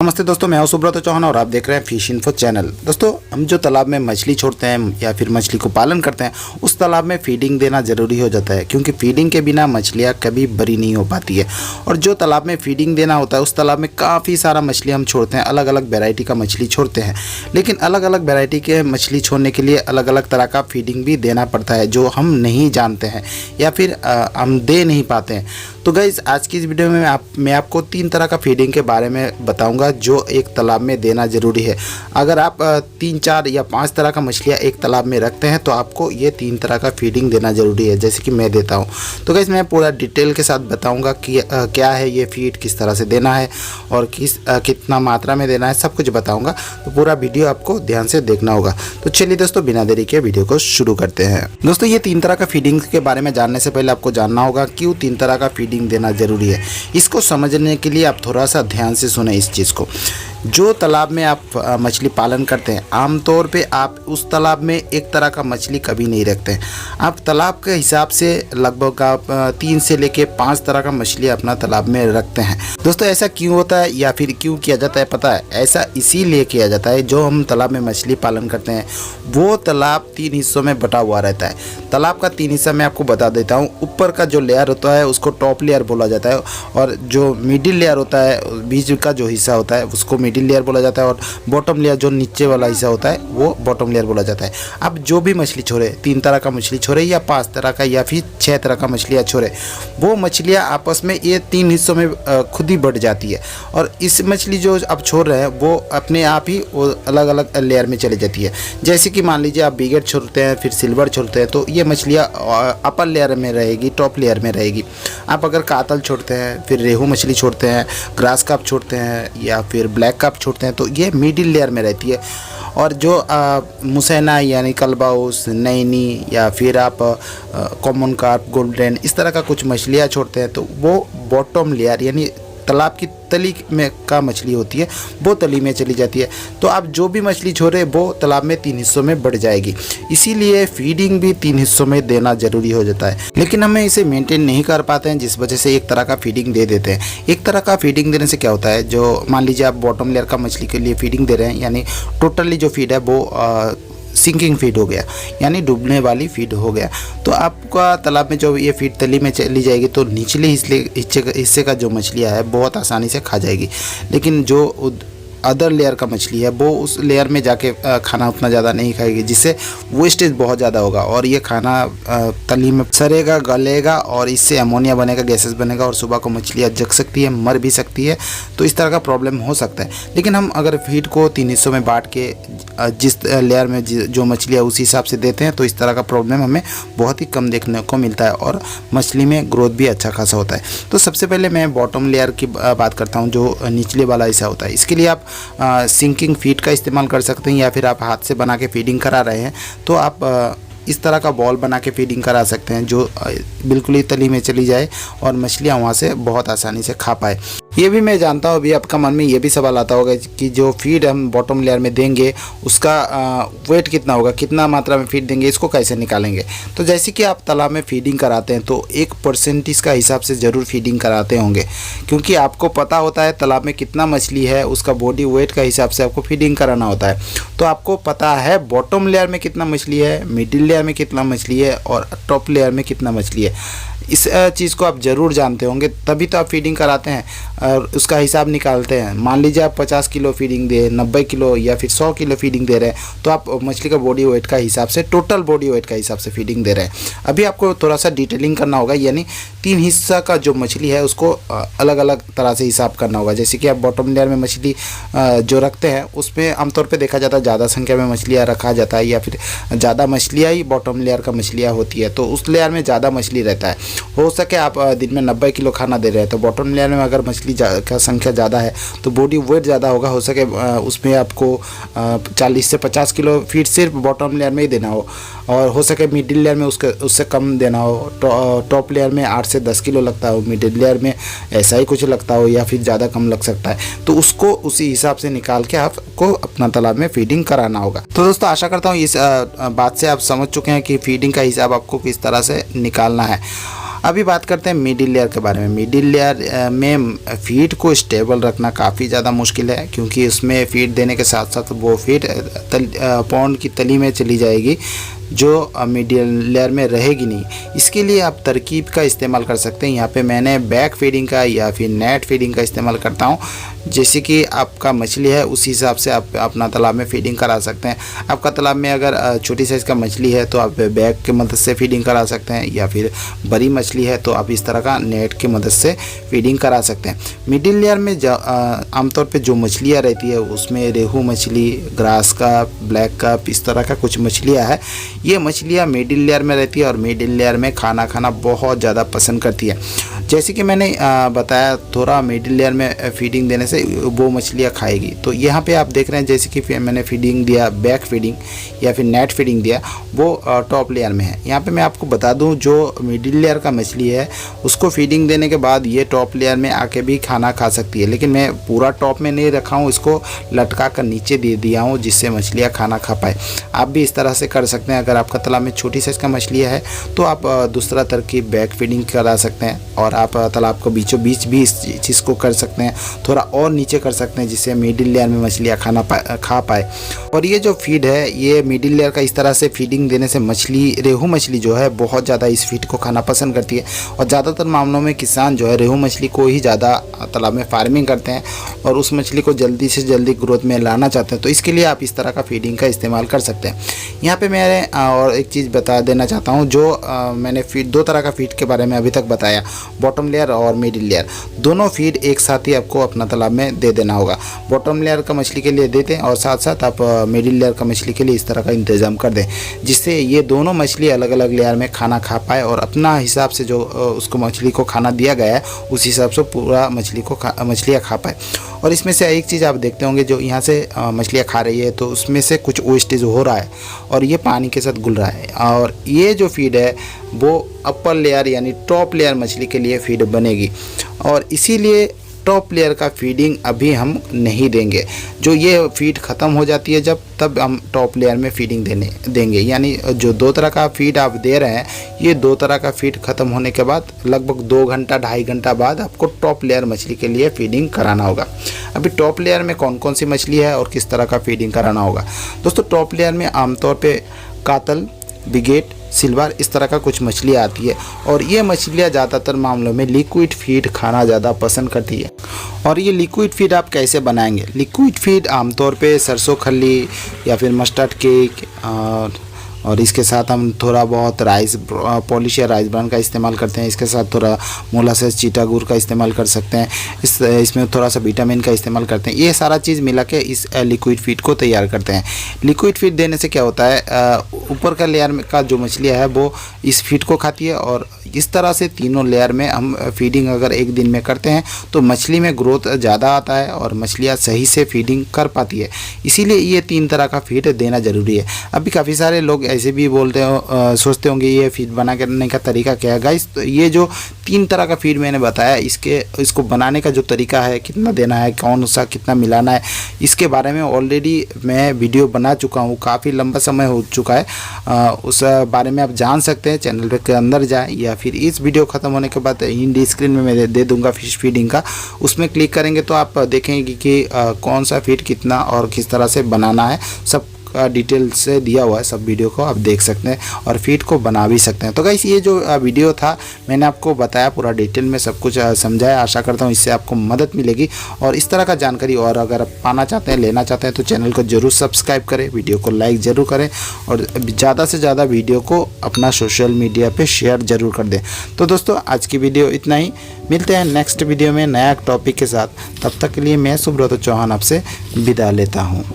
नमस्ते दोस्तों, मैं हूं सुब्रत चौहान और आप देख रहे हैं फिश इन्फो चैनल। दोस्तों, हम जो तालाब में मछली छोड़ते हैं या फिर मछली को पालन करते हैं, उस तालाब में फीडिंग देना ज़रूरी हो जाता है, क्योंकि फीडिंग के बिना मछलियां कभी बड़ी नहीं हो पाती है। और जो तालाब में फीडिंग देना होता है, उस तालाब में काफ़ी सारा मछली हम छोड़ते हैं, अलग अलग वेराइटी का मछली छोड़ते हैं। लेकिन अलग अलग वेराइटी के मछली छोड़ने के लिए अलग अलग तरह का फीडिंग भी देना पड़ता है, जो हम नहीं जानते हैं या फिर हम दे नहीं पाते हैं। तो गाइस, आज की इस वीडियो में मैं आपको 3 तरह का फीडिंग के बारे में बताऊंगा जो एक तालाब में देना ज़रूरी है। अगर आप 3, 4 या 5 तरह का मछलियाँ एक तालाब में रखते हैं तो आपको ये 3 तरह का फीडिंग देना ज़रूरी है, जैसे कि मैं देता हूँ। तो गाइस, मैं पूरा डिटेल के साथ बताऊँगा कि क्या है ये फीड, किस तरह से देना है और कितना मात्रा में देना है, सब कुछ बताऊँगा। तो पूरा वीडियो आपको ध्यान से देखना होगा। तो चलिए दोस्तों, बिना देरी के वीडियो को शुरू करते हैं। दोस्तों, ये 3 तरह का फीडिंग के बारे में जानने से पहले आपको जानना होगा क्यों 3 तरह का फीडिंग देना ज़रूरी है। इसको समझने के लिए आप थोड़ा सा ध्यान से सुने इस चीज़ को। जो तालाब में आप मछली पालन करते हैं, आमतौर पे आप उस तालाब में एक तरह का मछली कभी नहीं रखते हैं। आप तालाब के हिसाब से लगभग आप 3 से लेके 5 तरह का मछली अपना तालाब में रखते हैं। दोस्तों, ऐसा क्यों होता है या फिर क्यों किया जाता है पता है? ऐसा इसीलिए किया जाता है, जो हम तालाब में मछली पालन करते हैं वो तालाब 3 हिस्सों में बटा हुआ रहता है। तालाब का 3 हिस्सा मैं आपको बता देता हूँ। ऊपर का जो लेयर होता है उसको टॉप लेयर बोला जाता है, और जो मिडिल लेयर होता है, बीच का जो हिस्सा होता है उसको मिडिल लेयर बोला जाता है, और बॉटम लेयर जो नीचे वाला हिस्सा होता है वो बॉटम लेयर बोला जाता है। अब जो भी मछली छोड़े, 3 तरह का मछली छोड़े या 5 तरह का या फिर 6 तरह का मछलियाँ छोड़े, वो मछलियाँ आपस में ये 3 हिस्सों में खुद ही बढ़ जाती है। और इस मछली जो आप छोड़ रहे हैं वो अपने आप ही वो अलग अलग लेयर में चली जाती है। जैसे कि मान लीजिए आप बिगेट छोड़ते हैं, फिर सिल्वर छोड़ते हैं, तो ये मछलियाँ अपर लेयर में रहेगी, टॉप लेयर में रहेगी। आप अगर कातल छोड़ते हैं, फिर रेहू मछली छोड़ते हैं, ग्रास काप छोड़ते हैं या फिर ब्लैक काप छोड़ते हैं, तो ये मिडिल लेयर में रहती है। और जो मुसैना यानी कलबाउस, नैनी या फिर आप कॉमन कार्प, गोल्डन, इस तरह का कुछ मछलियाँ छोड़ते हैं तो वो बॉटम लेयर यानी तालाब की तली में का मछली होती है, वो तली में चली जाती है। तो आप जो भी मछली छोड़े वो तालाब में 3 हिस्सों में बढ़ जाएगी। इसीलिए फीडिंग भी 3 हिस्सों में देना ज़रूरी हो जाता है। लेकिन हमें इसे मेंटेन नहीं कर पाते हैं, जिस वजह से एक तरह का फीडिंग दे देते हैं। एक तरह का फीडिंग देने से क्या होता है, जो मान लीजिए आप बॉटम लेयर का मछली के लिए फीडिंग दे रहे हैं, यानी टोटली जो फीड है वो सिंकिंग फीड हो गया, यानी डूबने वाली फीड हो गया। तो आपका तालाब में जो ये फीड तली में चली जाएगी तो निचले हिस्से का जो मछलियाँ है बहुत आसानी से खा जाएगी। लेकिन जो अदर लेयर का मछली है वो उस लेयर में जाके खाना उतना ज़्यादा नहीं खाएगी, जिससे वेस्टेज बहुत ज़्यादा होगा और ये खाना तली में सड़ेगा, गलेगा और इससे अमोनिया बनेगा, गैसेस बनेगा और सुबह को मछलियाँ जग सकती है, मर भी सकती है। तो इस तरह का प्रॉब्लम हो सकता है। लेकिन हम अगर फीड को 3 हिस्सों में बांट के जिस लेयर में जो मछलियाँ उसी हिसाब से देते हैं तो इस तरह का प्रॉब्लम हमें बहुत ही कम देखने को मिलता है और मछली में ग्रोथ भी अच्छा खासा होता है। तो सबसे पहले मैं बॉटम लेयर की बात करता हूँ, जो निचले वाला हिस्सा होता है। इसके लिए आप सिंकिंग फीड का इस्तेमाल कर सकते हैं, या फिर आप हाथ से बना के फीडिंग करा रहे हैं तो आप इस तरह का बॉल बना के फीडिंग करा सकते हैं, जो बिल्कुल ही तली में चली जाए और मछलियाँ वहाँ से बहुत आसानी से खा पाए। ये भी मैं जानता हूँ, अभी आपका मन में ये भी सवाल आता होगा कि जो फीड हम बॉटम लेयर में देंगे उसका वेट कितना होगा, कितना मात्रा में फीड देंगे, इसको कैसे निकालेंगे। तो जैसे कि आप तालाब में फीडिंग कराते हैं तो 1% का हिसाब से ज़रूर फीडिंग कराते होंगे, क्योंकि आपको पता होता है तालाब में कितना मछली है, उसका बॉडी वेट का हिसाब से आपको फीडिंग कराना होता है। तो आपको पता है बॉटम लेयर में कितना मछली है, मिडिल लेयर में कितना मछली है और टॉप लेयर में कितना मछली है। इस चीज़ को आप ज़रूर जानते होंगे, तभी तो आप फीडिंग कराते हैं और उसका हिसाब निकालते हैं। मान लीजिए आप 50 किलो फीडिंग दे, 90 किलो या फिर 100 किलो फीडिंग दे रहे हैं, तो आप मछली का बॉडी वेट का हिसाब से, टोटल बॉडी वेट का हिसाब से फीडिंग दे रहे हैं। अभी आपको थोड़ा सा डिटेलिंग करना होगा, यानी 3 हिस्सा का जो मछली है उसको अलग अलग तरह से हिसाब करना होगा। जैसे कि आप बॉटम लेयर में मछली जो रखते हैं उसमें आमतौर पर देखा जाता है ज़्यादा संख्या में मछलियाँ रखा जाता है, या फिर ज़्यादा मछलियाँ ही बॉटम लेयर का मछलियाँ होती है, तो उस लेयर में ज़्यादा मछली रहता है। हो सके आप दिन में 90 किलो खाना दे रहे हैं तो बॉटम लेयर में अगर मछली का संख्या ज़्यादा है तो बॉडी वेट ज़्यादा होगा। हो सके उसमें आपको 40 से 50 किलो फीड सिर्फ बॉटम लेयर में ही देना हो, और हो सके मिडिल लेयर में उससे कम देना हो। टॉप लेयर में 8 से 10 किलो लगता हो, मिडिल लेयर में ऐसा ही कुछ लगता हो या फिर ज़्यादा कम लग सकता है। तो उसको उसी हिसाब से निकाल के आपको अपना तालाब में फीडिंग कराना होगा। तो दोस्तों, आशा करता हूँ इस बात से आप समझ चुके हैं कि फीडिंग का हिसाब आपको किस तरह से निकालना है। अभी बात करते हैं मिडिल लेयर के बारे में। मिडिल लेयर में फीड को स्टेबल रखना काफ़ी ज़्यादा मुश्किल है, क्योंकि उसमें फीड देने के साथ साथ वो फीड पॉन्ड की तली में चली जाएगी, जो मिडिल लेयर में रहेगी नहीं। इसके लिए आप तरकीब का इस्तेमाल कर सकते हैं। यहाँ पे मैंने बैक फीडिंग का या फिर नेट फीडिंग का इस्तेमाल करता हूँ। जैसे कि आपका मछली है उस हिसाब से आप अपना तालाब में फीडिंग करा सकते हैं। आपका तालाब में अगर छोटी साइज़ का मछली है तो आप बैक की मदद से फीडिंग करा सकते हैं, या फिर बड़ी मछली है तो आप इस तरह का नेट की मदद से फीडिंग करा सकते हैं। मिडिल लेयर में आमतौर पे जो मछलियाँ रहती है उसमें रेहू मछली, ग्रास कप, ब्लैक कप, इस तरह का कुछ मछलियाँ है। ये मछलियाँ मिडिल लेयर में रहती है और मिडिल लेयर में खाना खाना बहुत ज़्यादा पसंद करती है। जैसे कि मैंने बताया, थोड़ा मिडिल लेयर में फीडिंग देने से वो मछलियाँ खाएगी। तो यहाँ पे आप देख रहे हैं जैसे कि मैंने फीडिंग दिया, बैक फीडिंग या फिर नेट फीडिंग दिया, वो टॉप लेयर में है। यहाँ पे मैं आपको बता दूँ, जो मिडिल लेयर का मछली है उसको फीडिंग देने के बाद ये टॉप लेयर में आके भी खाना खा सकती है, लेकिन मैं पूरा टॉप में नहीं रखा हूँ, इसको लटका कर नीचे दे दिया हूँ जिससे मछलियाँ खाना खा पाए। आप भी इस तरह से कर सकते हैं। अगर आपका तालाब में छोटी साइज़ का मछलियाँ है तो आप दूसरा तरकीब बैक फीडिंग करा सकते हैं, और आप तालाब को बीचों बीच भी इस चीज़ को कर सकते हैं, थोड़ा और नीचे कर सकते हैं जिससे मिडिल लेयर में मछलियाँ खा पाए। और ये जो फीड है, ये मिडिल लेयर का इस तरह से फीडिंग देने से मछली, रेहू मछली जो है बहुत ज़्यादा इस फीड को खाना पसंद करती है। और ज़्यादातर मामलों में किसान जो है रेहू मछली को ही ज़्यादा तालाब में फार्मिंग करते हैं और उस मछली को जल्दी से जल्दी ग्रोथ में लाना चाहते हैं। तो इसके लिए आप इस तरह का फीडिंग का इस्तेमाल कर सकते हैं। यहाँ पे मैं और एक चीज़ बता देना चाहता हूँ, जो मैंने फीड, दो तरह का फीड के बारे में अभी तक बताया, बॉटम लेयर और मिडिल लेयर। दोनों फीड एक साथ ही आपको अपना तालाब में दे देना होगा। बॉटम लेयर का मछली के लिए देते हैं और साथ साथ आप मिडिल लेयर का मछली के लिए इस तरह का इंतज़ाम कर दें, जिससे ये दोनों मछली अलग अलग लेयर में खाना खा पाए और अपना हिसाब से जो उसको मछली को खाना दिया गया है उस हिसाब से पूरा मछलियाँ खा पाए। और इसमें से एक चीज़ आप देखते होंगे, जो यहाँ से मछलियाँ खा रही है तो उसमें से कुछ वेस्टेज हो रहा है और ये पानी के साथ घुल रहा है, और ये जो फीड है वो अपर लेयर यानी टॉप लेयर मछली के लिए फीड बनेगी। और इसीलिए टॉप लेयर का फीडिंग अभी हम नहीं देंगे। जो ये फीड ख़त्म हो जाती है जब, तब हम टॉप लेयर में फीडिंग देंगे। यानी जो दो तरह का फीड आप दे रहे हैं, ये दो तरह का फीड ख़त्म होने के बाद लगभग 2 घंटा 2.5 घंटा बाद आपको टॉप लेयर मछली के लिए फीडिंग कराना होगा। अभी टॉप लेयर में कौन कौन सी मछली है और किस तरह का फीडिंग कराना होगा। दोस्तों, टॉप लेयर में आमतौर पर कातल, बिगेट, सिल्वर, इस तरह का कुछ मछलियाँ आती है, और ये मछलियाँ ज़्यादातर मामलों में लिक्विड फीड खाना ज़्यादा पसंद करती है। और ये लिक्विड फीड आप कैसे बनाएंगे? लिक्विड फीड आमतौर पे सरसों खल्ली या फिर मस्टर्ड केक और इसके साथ हम थोड़ा बहुत राइस पॉलिश या राइस ब्रान का इस्तेमाल करते हैं। इसके साथ थोड़ा मोलासेस, चीटा गुड़ का इस्तेमाल कर सकते हैं। इसमें थोड़ा सा विटामिन का इस्तेमाल करते हैं। ये सारा चीज़ मिला के इस लिक्विड फीड को तैयार करते हैं। लिक्विड फीड देने से क्या होता है, ऊपर का लेयर में का जो मछलियाँ है वो इस फीड को खाती है, और इस तरह से तीनों लेयर में हम फीडिंग अगर एक दिन में करते हैं तो मछली में ग्रोथ ज़्यादा आता है और मछलियाँ सही से फीडिंग कर पाती है। इसीलिए ये 3 तरह का फीड देना ज़रूरी है। अभी काफ़ी सारे लोग ऐसे भी बोलते हो, सोचते होंगे ये फीड बना करने का तरीका क्या है। गाइस, तो ये जो 3 तरह का फीड मैंने बताया, इसको बनाने का जो तरीका है, कितना देना है, कौन सा कितना मिलाना है, इसके बारे में ऑलरेडी मैं वीडियो बना चुका हूँ। काफ़ी लंबा समय हो चुका है। उस बारे में आप जान सकते हैं, चैनल के अंदर जाएँ या फिर इस वीडियो ख़त्म होने के बाद हिंदी स्क्रीन में मैं दे दूंगा फिश फीडिंग का, उसमें क्लिक करेंगे तो आप देखेंगे कि कौन सा फीड कितना और किस तरह से बनाना है, सब का डिटेल से दिया हुआ है। सब वीडियो को आप देख सकते हैं और फीड को बना भी सकते हैं। तो गाइस, ये जो वीडियो था मैंने आपको बताया, पूरा डिटेल में सब कुछ समझाया। आशा करता हूँ इससे आपको मदद मिलेगी। और इस तरह का जानकारी और अगर आप पाना चाहते हैं, लेना चाहते हैं, तो चैनल को ज़रूर सब्सक्राइब करें, वीडियो को लाइक ज़रूर करें और ज़्यादा से ज़्यादा वीडियो को अपना सोशल मीडिया पर शेयर ज़रूर कर दें। तो दोस्तों, आज की वीडियो इतना ही। मिलते हैं नेक्स्ट वीडियो में नया टॉपिक के साथ। तब तक के लिए मैं सुब्रत चौहान आपसे विदा लेता हूँ।